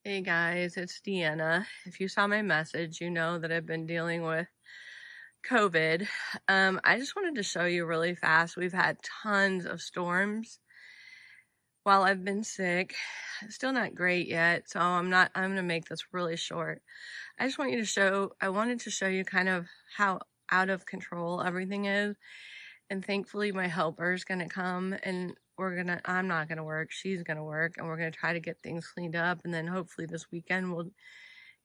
Hey guys, it's Deanna. If you saw my message, you know that I've been dealing with COVID. I just wanted to show you really fast. We've had tons of storms while I've been sick. Still not great yet, so I'm gonna make this really short. I wanted to show you kind of how out of control everything is. And thankfully my helper's gonna come and I'm not gonna work, she's gonna work, and we're gonna try to get things cleaned up, and then hopefully this weekend we'll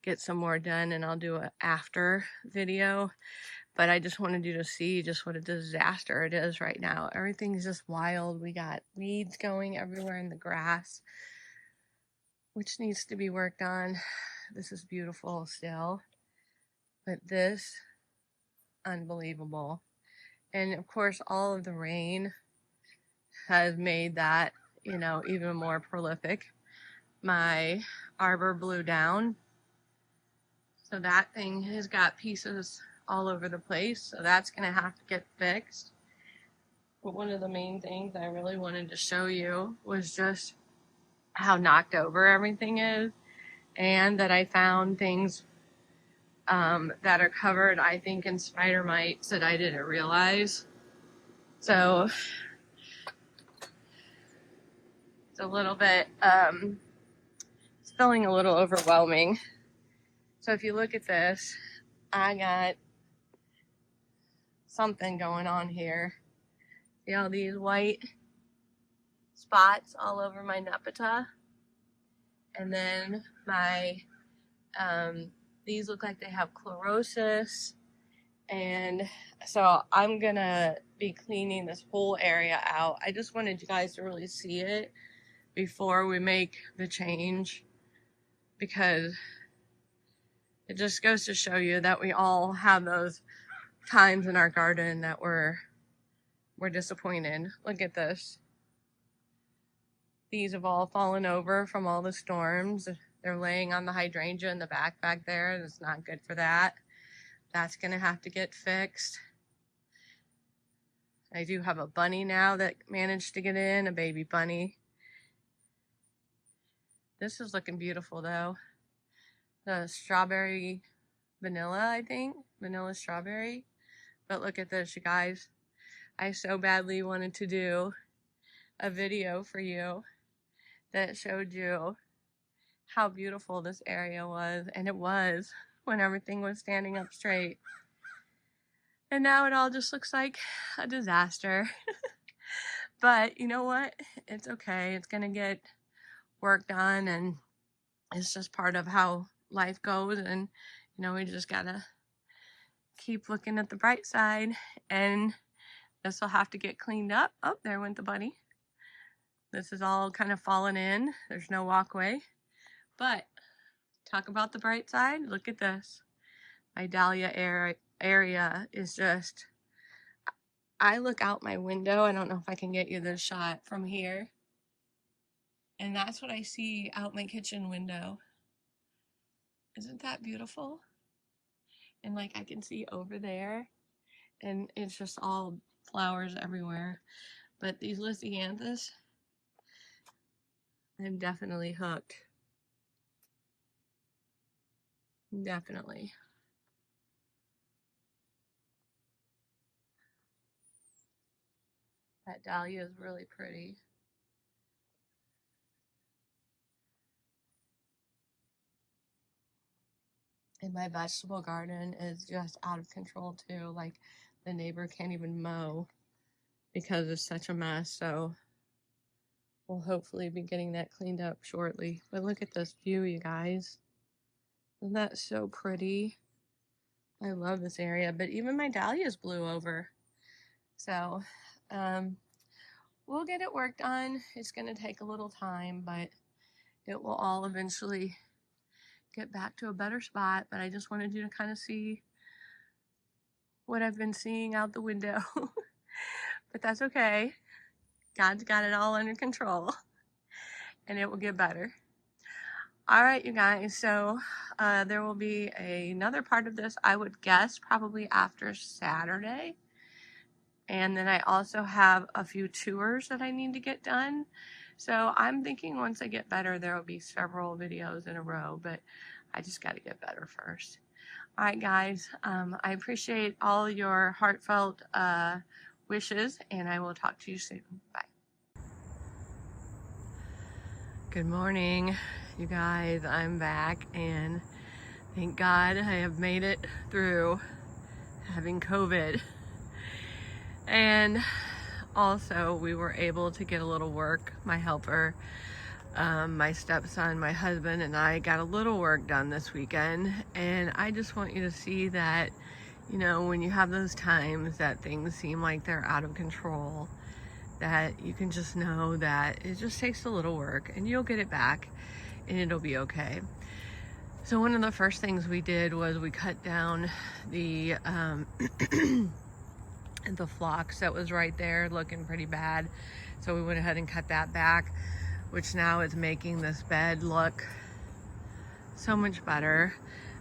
get some more done and I'll do an after video. But I just wanted you to see just what a disaster it is right now. Everything's just wild. We got weeds going everywhere in the grass, which needs to be worked on. This is beautiful still, but this, unbelievable. And of course, all of the rain has made that, even more prolific. My arbor blew down, so that thing has got pieces all over the place, so that's gonna have to get fixed. But one of the main things I really wanted to show you was just how knocked over everything is, and that I found things that are covered, I think, in spider mites that I didn't realize. So it's a little bit, it's feeling a little overwhelming. So if you look at this, I got something going on here. See all these white spots all over my nepeta? And then my, these look like they have chlorosis. And so I'm gonna be cleaning this whole area out. I just wanted you guys to really see it before we make the change, because it just goes to show you that we all have those times in our garden that we're disappointed. Look at this. These have all fallen over from all the storms. They're laying on the hydrangea in the back there. That's not good for that. That's gonna have to get fixed. I do have a bunny now that managed to get in, a baby bunny. This is looking beautiful though. The strawberry vanilla, I think. Vanilla strawberry. But look at this, you guys. I so badly wanted to do a video for you that showed you how beautiful this area was, and it was when everything was standing up straight. And now it all just looks like a disaster. But you know what? It's okay. It's gonna get worked on, and it's just part of how life goes. And we just gotta keep looking at the bright side, and this will have to get cleaned up. Oh, there went the bunny. This is all kind of fallen in. There's no walkway. But talk about the bright side. Look at this. My dahlia area is just, I look out my window. I don't know if I can get you this shot from here. And that's what I see out my kitchen window. Isn't that beautiful? And like I can see over there, and it's just all flowers everywhere. But these lisianthus, I'm definitely hooked. Definitely. That dahlia is really pretty. And my vegetable garden is just out of control too. Like the neighbor can't even mow because it's such a mess. So we'll hopefully be getting that cleaned up shortly. But look at this view, you guys. Isn't that so pretty? I love this area, but even my dahlias blew over. So we'll get it worked on. It's gonna take a little time, but it will all eventually get back to a better spot. But I just wanted you to kind of see what I've been seeing out the window. But that's okay. God's got it all under control, and it will get better. All right, you guys, so there will be another part of this, I would guess, probably after Saturday. And then I also have a few tours that I need to get done. So I'm thinking once I get better, there will be several videos in a row, but I just got to get better first. All right, guys, I appreciate all your heartfelt wishes, and I will talk to you soon. Bye. Good morning, you guys. I'm back, and thank God I have made it through having COVID. And also, we were able to get a little work. My helper, my stepson, my husband, and I got a little work done this weekend. And I just want you to see that, you know, when you have those times that things seem like they're out of control, that you can just know that it just takes a little work and you'll get it back and it'll be okay. So one of the first things we did was we cut down the the phlox that was right there looking pretty bad. So we went ahead and cut that back, which now is making this bed look so much better.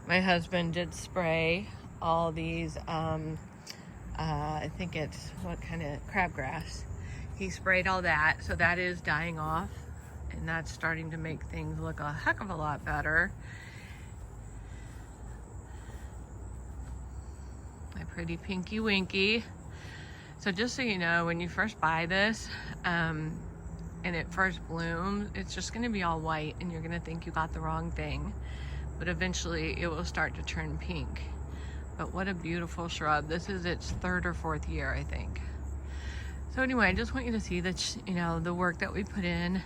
My husband did spray all these, I think it's, what kind of, crabgrass. He sprayed all that, so that is dying off, and that's starting to make things look a heck of a lot better. My pretty pinky winky. So just so you know, when you first buy this, and it first blooms, it's just gonna be all white and you're gonna think you got the wrong thing. But eventually it will start to turn pink. But what a beautiful shrub. This is its 3rd or 4th year, I think. So anyway, I just want you to see that, you know, the work that we put in.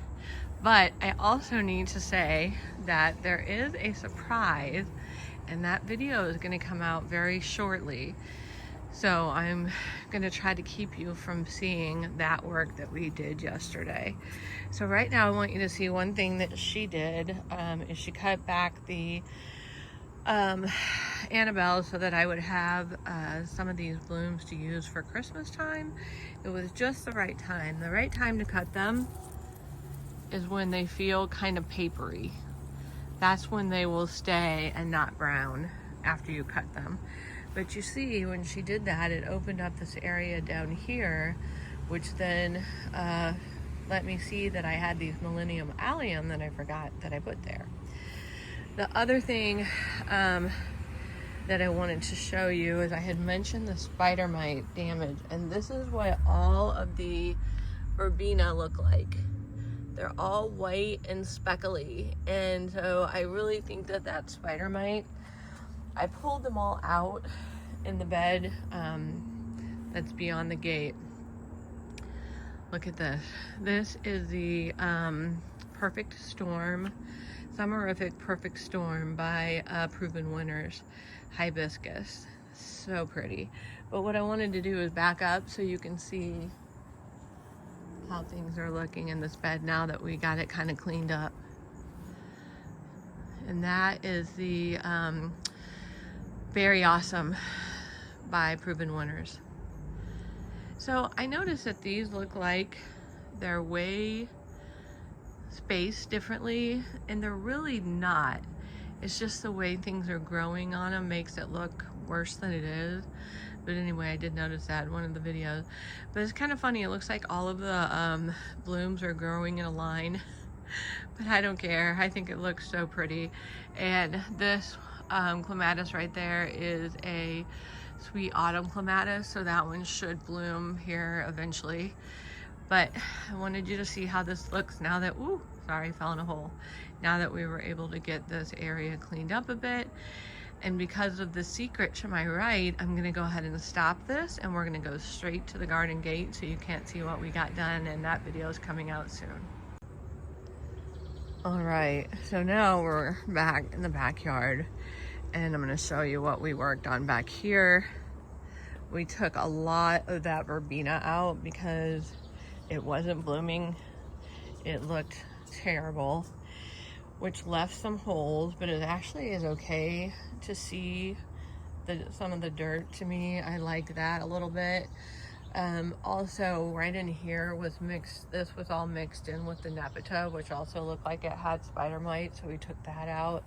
But I also need to say that there is a surprise, and that video is gonna come out very shortly. So I'm gonna try to keep you from seeing that work that we did yesterday. So right now I want you to see one thing that she did, is she cut back the Annabelle so that I would have some of these blooms to use for Christmas time. It was just the right time. The right time to cut them is when they feel kind of papery. That's when they will stay and not brown after you cut them. But you see, when she did that, it opened up this area down here, which then let me see that I had these Millennium Allium that I forgot that I put there. The other thing that I wanted to show you is I had mentioned the spider mite damage, and this is what all of the verbena look like. They're all white and speckly, and so I really think that that's spider mite. I pulled them all out in the bed that's beyond the gate. Look at this. This is the Perfect Storm, Summerific Perfect Storm by Proven Winners Hibiscus. So pretty. But what I wanted to do is back up so you can see how things are looking in this bed now that we got it kind of cleaned up. And that is the Very Awesome by Proven Winners. So I noticed that these look like they're way spaced differently, and they're really not. It's just the way things are growing on them makes it look worse than it is. But anyway, I did notice that in one of the videos. But it's kind of funny, it looks like all of the blooms are growing in a line. But I don't care, I think it looks so pretty. And this clematis right there is a Sweet Autumn clematis, so that one should bloom here eventually. But I wanted you to see how this looks now that, ooh, sorry, fell in a hole. Now that we were able to get this area cleaned up a bit. And because of the secret to my right, I'm gonna go ahead and stop this, and we're gonna go straight to the garden gate so you can't see what we got done, and that video is coming out soon. All right, so now we're back in the backyard, and I'm gonna show you what we worked on back here. We took a lot of that verbena out because it wasn't blooming. It looked terrible, which left some holes, but it actually is okay to see some of the dirt. To me, I like that a little bit. Also, right in here was mixed, this was all mixed in with the Nepeta, which also looked like it had spider mite, so we took that out.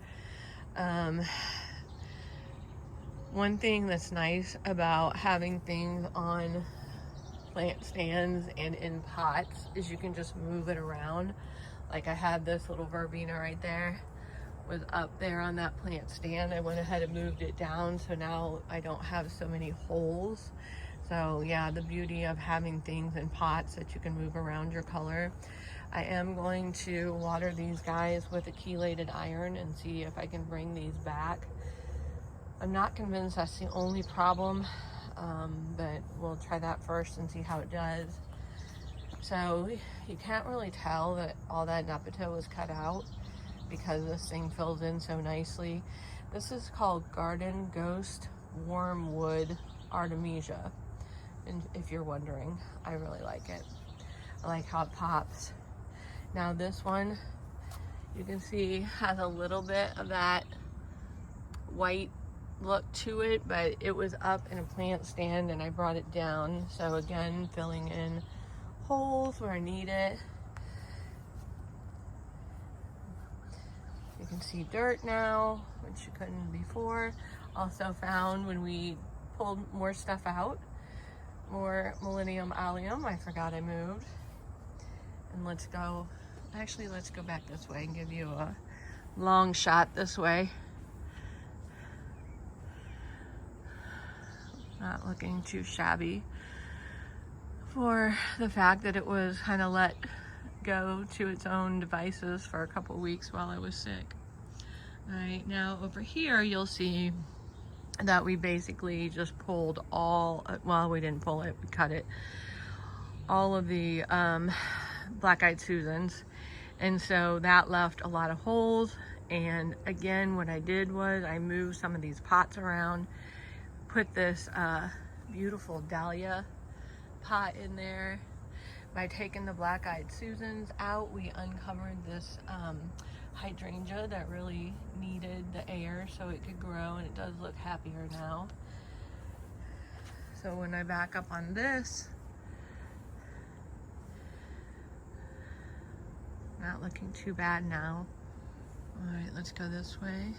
One thing that's nice about having things on plant stands and in pots is you can just move it around. Like I had this little verbena right there, was up there on that plant stand. I went ahead and moved it down, so now I don't have so many holes. So yeah, the beauty of having things in pots that you can move around your color. I am going to water these guys with a chelated iron and see if I can bring these back. I'm not convinced that's the only problem, but we'll try that first and see how it does. So you can't really tell that all that nepote was cut out because this thing fills in so nicely. This is called Garden Ghost Wormwood Artemisia, and if you're wondering, I really like it. I like how it pops. Now this one, you can see, has a little bit of that white look to it, but it was up in a plant stand and I brought it down. So again, filling in holes where I need it. You can see dirt now, which you couldn't before. Also found when we pulled more stuff out, more Millennium Allium. I forgot I moved. And let's go back this way and give you a long shot this way. Not looking too shabby for the fact that it was kind of let go to its own devices for a couple weeks while I was sick. All right, now over here you'll see that we basically just pulled all, well, we didn't pull it, we cut it, all of the black-eyed Susans, and so that left a lot of holes. And again, what I did was I moved some of these pots around, put this beautiful dahlia pot in there. By taking the black-eyed Susans out, we uncovered this hydrangea that really needed the air so it could grow, and it does look happier now. So when I back up on this, not looking too bad now. All right, let's go this way.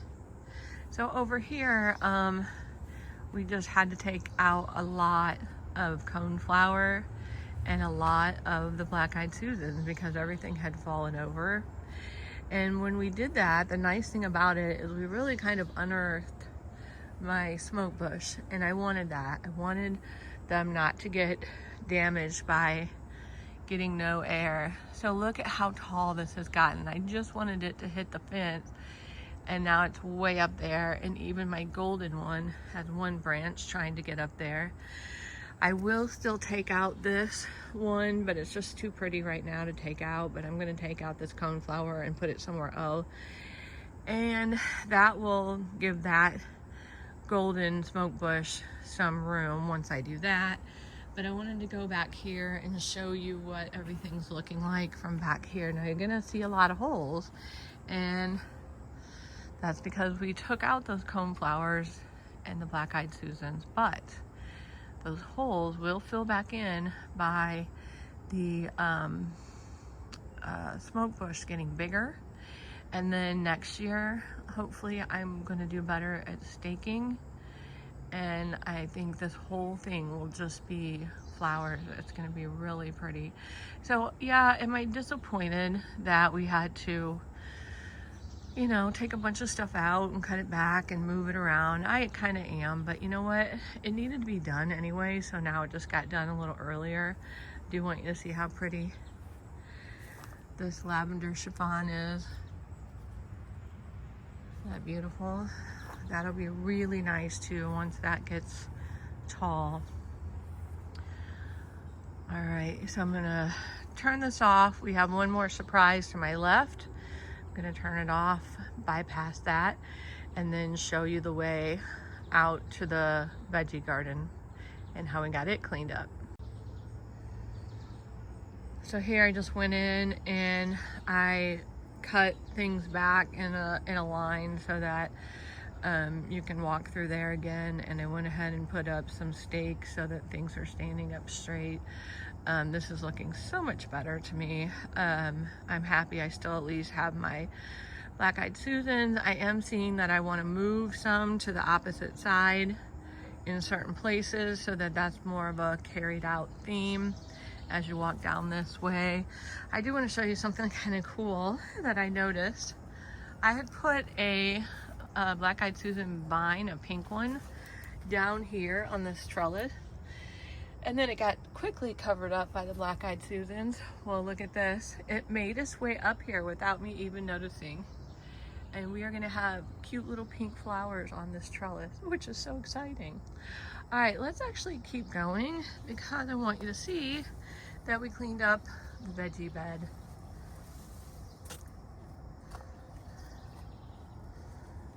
So over here, we just had to take out a lot of coneflower and a lot of the black-eyed Susans because everything had fallen over. And when we did that, the nice thing about it is we really kind of unearthed my smoke bush, and I wanted that. I wanted them not to get damaged by getting no air. So look at how tall this has gotten. I just wanted it to hit the fence, and now it's way up there, and even my golden one has one branch trying to get up there. I will still take out this one, but it's just too pretty right now to take out. But I'm going to take out this coneflower and put it somewhere else, and that will give that golden smoke bush some room once I do that. But I wanted to go back here and show you what everything's looking like from back here. Now you're gonna see a lot of holes, and that's because we took out those coneflowers and the black-eyed Susans, but those holes will fill back in by the smoke bush getting bigger. And then next year, hopefully I'm gonna do better at staking, and I think this whole thing will just be flowers. It's gonna be really pretty. So yeah, am I disappointed that we had to, you know, take a bunch of stuff out and cut it back and move it around? I kind of am, but you know what? It needed to be done anyway, so now it just got done a little earlier. I do want you to see how pretty this lavender chiffon is. Isn't that beautiful? That'll be really nice too once that gets tall. All right, so I'm gonna turn this off. We have one more surprise to my left. I'm gonna turn it off, bypass that, and then show you the way out to the veggie garden and how we got it cleaned up. So here I just went in and I cut things back in a line so that you can walk through there again, and I went ahead and put up some stakes so that things are standing up straight. This is looking so much better to me. I'm happy I still at least have my black-eyed Susans. I am seeing that I want to move some to the opposite side in certain places so that that's more of a carried out theme as you walk down this way. I do want to show you something kind of cool that I noticed. I had put a black-eyed Susan vine, a pink one, down here on this trellis, and then it got quickly covered up by the black-eyed Susans. Well, look at this. It made its way up here without me even noticing. And we are gonna have cute little pink flowers on this trellis, which is so exciting. All right, let's actually keep going because I want you to see that we cleaned up the veggie bed.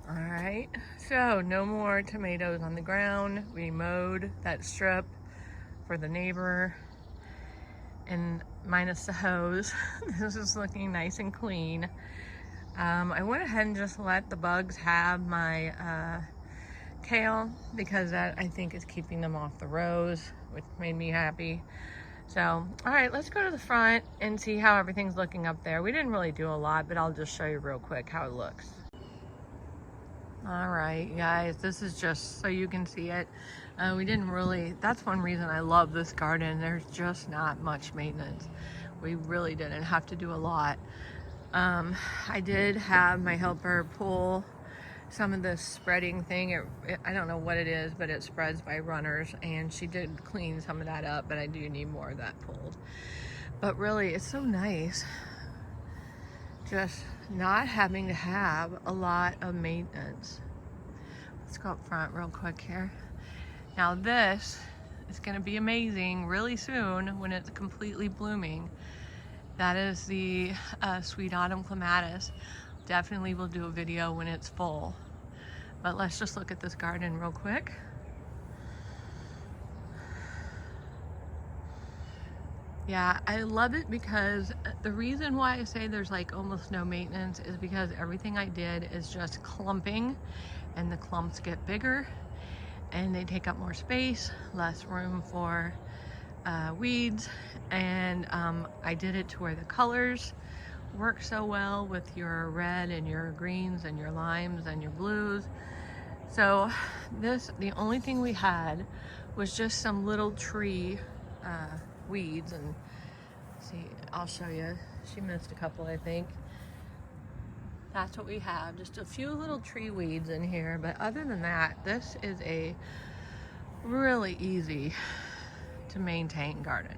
All right, so no more tomatoes on the ground. We mowed that strip for the neighbor, and minus the hose. This is looking nice and clean. I went ahead and just let the bugs have my kale because that I think is keeping them off the rows, which made me happy. So, all right, let's go to the front and see how everything's looking up there. We didn't really do a lot, but I'll just show you real quick how it looks. All right, guys, this is just so you can see it. We didn't really, that's one reason I love this garden. There's just not much maintenance. We really didn't have to do a lot. I did have my helper pull some of this spreading thing. I don't know what it is, but it spreads by runners, and she did clean some of that up, but I do need more of that pulled. But really, it's so nice just not having to have a lot of maintenance. Let's go up front real quick here. Now this is going to be amazing really soon when it's completely blooming. That is the sweet autumn clematis. Definitely will do a video when it's full. But let's just look at this garden real quick. Yeah, I love it because the reason why I say there's like almost no maintenance is because everything I did is just clumping, and the clumps get bigger and they take up more space, less room for weeds, and I did it to where the colors work so well with your red and your greens and your limes and your blues. So the only thing we had was just some little tree weeds, and see, I'll show you. She missed a couple, I think. That's what we have, just a few little tree weeds in here, but other than that, this is a really easy to maintain garden.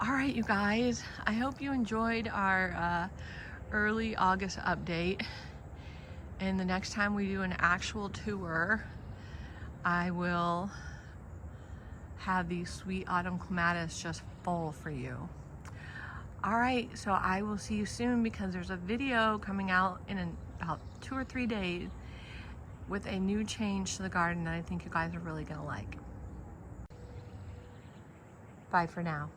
All right, you guys, I hope you enjoyed our early August update. And the next time we do an actual tour, I will have these sweet autumn clematis just full for you. All right, so I will see you soon because there's a video coming out in about 2 or 3 days with a new change to the garden that I think you guys are really gonna like. Bye for now.